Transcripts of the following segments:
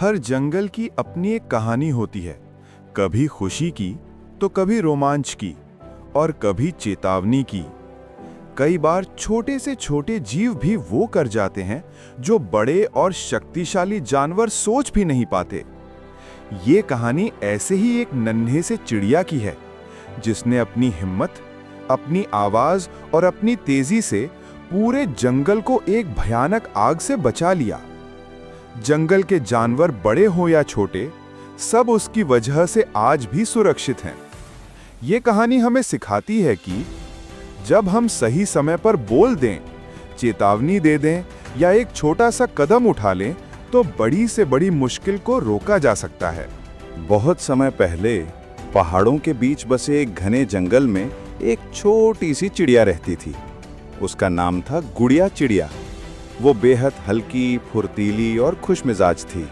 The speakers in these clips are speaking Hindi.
हर जंगल की अपनी एक कहानी होती है, कभी खुशी की तो कभी रोमांच की और कभी चेतावनी की। कई बार छोटे से छोटे जीव भी वो कर जाते हैं जो बड़े और शक्तिशाली जानवर सोच भी नहीं पाते। ये कहानी ऐसे ही एक नन्हे से चिड़िया की है, जिसने अपनी हिम्मत, अपनी आवाज और अपनी तेजी से पूरे जंगल को एक भयानक आग से बचा लिया। जंगल के जानवर बड़े हो या छोटे, सब उसकी वजह से आज भी सुरक्षित हैं। ये कहानी हमें सिखाती है कि जब हम सही समय पर बोल दें, चेतावनी दे दें या एक छोटा सा कदम उठा लें, तो बड़ी से बड़ी मुश्किल को रोका जा सकता है। बहुत समय पहले पहाड़ों के बीच बसे एक घने जंगल में एक छोटी सी चिड़िया रहती थी। उसका नाम था गुड़िया चिड़िया। वो बेहद हल्की, फुर्तीली और खुशमिजाज थी।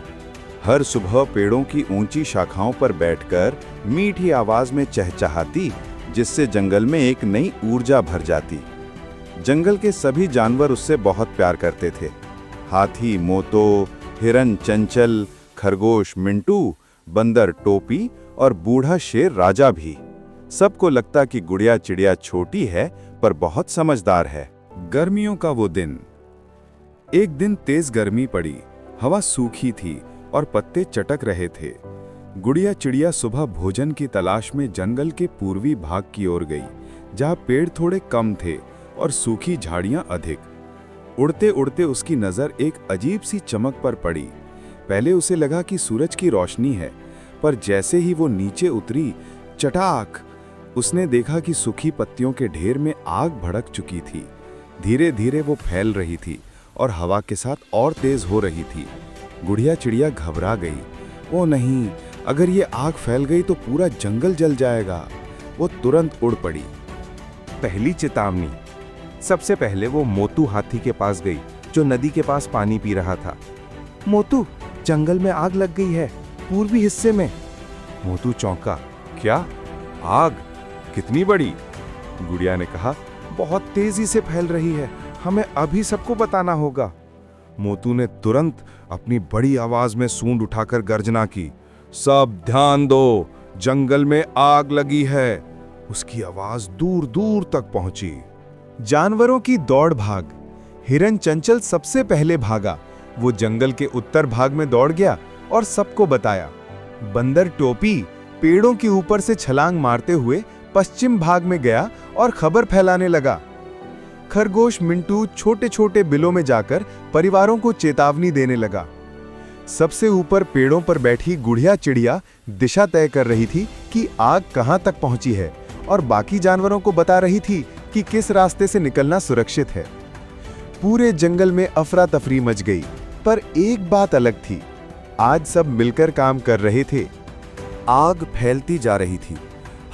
हर सुबह पेड़ों की ऊंची शाखाओं पर बैठकर मीठी आवाज में चहचहाती, जिससे जंगल में एक नई ऊर्जा भर जाती। जंगल के सभी जानवर उससे बहुत प्यार करते थे। हाथी मोतो, हिरन चंचल, खरगोश मिंटू, बंदर टोपी और बूढ़ा शेर राजा भी। सबको लगता कि गुड़िया चिड़िया छोटी है पर बहुत समझदार है। गर्मियों का वो दिन। एक दिन तेज गर्मी पड़ी, हवा सूखी थी और पत्ते चटक रहे थे। गुड़िया चिड़िया सुबह भोजन की तलाश में जंगल के पूर्वी भाग की ओर गई, जहाँ पेड़ थोड़े कम थे और सूखी झाड़ियां अधिक। उड़ते उड़ते उसकी नज़र एक अजीब सी चमक पर पड़ी। पहले उसे लगा कि सूरज की रोशनी है, पर जैसे ही वो नीचे उतरी, चटाक, उसने देखा कि सूखी पत्तियों के ढेर में आग भड़क चुकी थी। धीरे धीरे वो फैल रही थी और हवा के साथ और तेज हो रही थी। गुड़िया चिड़िया घबरा गई। ओ नहीं, अगर ये आग फैल गई तो पूरा जंगल जल जाएगा। वो तुरंत उड़ पड़ी। पहली चेतावनी। सबसे पहले वो मोतू हाथी के पास गई, जो नदी के पास पानी पी रहा था। मोतू, जंगल में आग लग गई है, पूर्वी हिस्से में। मोतू चौंका। क्या आग? कितनी बड़ी? गुड़िया ने कहा, बहुत तेजी से फैल रही है, हमें अभी सबको बताना होगा। मोतू ने तुरंत अपनी बड़ी आवाज में सूंड उठाकर गर्जना की। सब ध्यान दो, जंगल में आग लगी है। उसकी आवाज दूर दूर तक पहुंची। जानवरों की दौड़ भाग। हिरन चंचल सबसे पहले भागा। वो जंगल के उत्तर भाग में दौड़ गया और सबको बताया। बंदर टोपी पेड़ों के ऊपर से छलांग मारते हुए पश्चिम भाग में गया और खबर फैलाने लगा। खरगोश मिंटू छोटे छोटे बिलों में जाकर परिवारों को चेतावनी देने लगा। सबसे ऊपर पेड़ों पर बैठी गुड़िया चिड़िया दिशा तय कर रही थी कि आग कहां तक पहुंची है, और बाकी जानवरों को बता रही थी कि किस रास्ते से निकलना सुरक्षित है। पूरे जंगल में अफरा तफरी मच गई, पर एक बात अलग थी। आज सब मिलकर काम कर रहे थे। आग फैलती जा रही थी।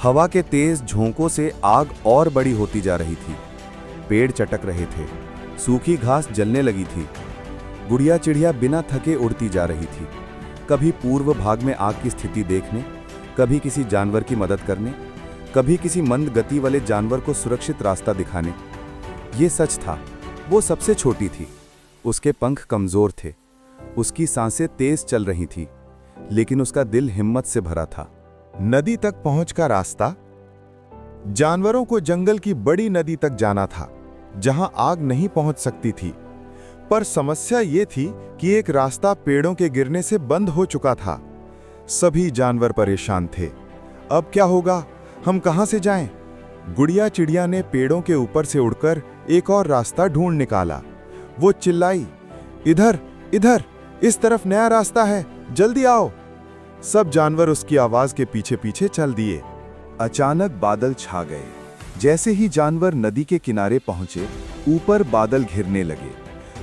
हवा के तेज झोंकों से आग और बड़ी होती जा रही थी। पेड़ चटक रहे थे, सूखी घास जलने लगी थी। गुड़िया चिड़िया बिना थके उड़ती जा रही थी, कभी पूर्व भाग में आग की स्थिति देखने, कभी किसी जानवर की मदद करने, कभी किसी मंद गति वाले जानवर को सुरक्षित रास्ता दिखाने। ये सच था, वो सबसे छोटी थी, उसके पंख कमजोर थे, उसकी सांसें तेज चल रही थी, लेकिन उसका दिल हिम्मत से भरा था। नदी तक पहुंच का रास्ता। जानवरों को जंगल की बड़ी नदी तक जाना था, जहां आग नहीं पहुंच सकती थी। पर समस्या ये थी कि एक रास्ता पेड़ों के गिरने से बंद हो चुका था। सभी जानवर परेशान थे। अब क्या होगा? हम कहां से जाएं? गुड़िया चिड़िया ने पेड़ों के ऊपर से उड़कर एक और रास्ता ढूंढ निकाला। वो चिल्लाई, इधर इधर, इस तरफ नया रास्ता है, जल्दी आओ। सब जानवर उसकी आवाज के पीछे पीछे चल दिए। अचानक बादल छा गए। जैसे ही जानवर नदी के किनारे पहुंचे, ऊपर बादल घिरने लगे।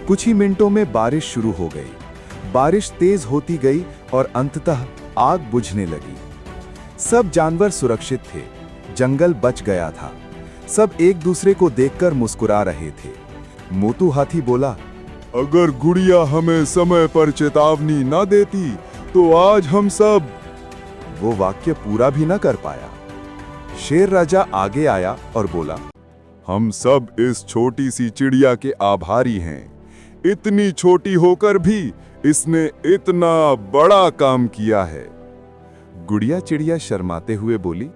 कुछ ही मिनटों में बारिश शुरू हो गई। बारिश तेज होती गई और अंततः आग बुझने लगी। सब जानवर सुरक्षित थे, जंगल बच गया था। सब एक दूसरे को देखकर मुस्कुरा रहे थे। मोतू हाथी बोला, अगर गुड़िया हमें समय पर चेतावनी न देती तो आज हम सब। वो वाक्य पूरा भी न कर पाया। शेर राजा आगे आया और बोला, हम सब इस छोटी सी चिड़िया के आभारी हैं। इतनी छोटी होकर भी इसने इतना बड़ा काम किया है। गुड़िया चिड़िया शर्माते हुए बोली,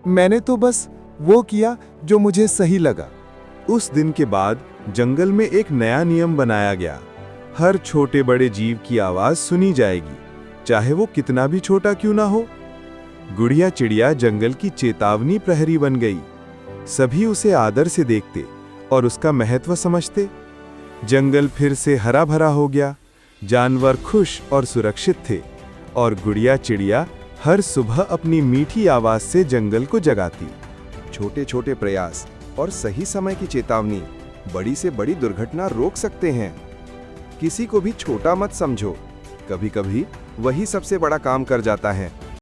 मैंने तो बस वो किया जो मुझे सही लगा। उस दिन के बाद जंगल में एक नया नियम बनाया गया। हर छोटे बड़े जीव की आवाज सुनी जाएगी, चाहे वो कितना भी छोटा क्यों ना हो। गुड़िया चिड़िया जंगल की चेतावनी प्रहरी बन गई। सभी उसे आदर से देखते और उसका महत्व समझते। जंगल फिर से हरा भरा हो गया, जानवर खुश और सुरक्षित थे, और गुड़िया चिड़िया हर सुबह अपनी मीठी आवाज से जंगल को जगाती। छोटे छोटे प्रयास और सही समय की चेतावनी बड़ी से बड़ी दुर्घटना रोक सकते हैं। किसी को भी छोटा मत समझो, कभी कभी वही सबसे बड़ा काम कर जाता है।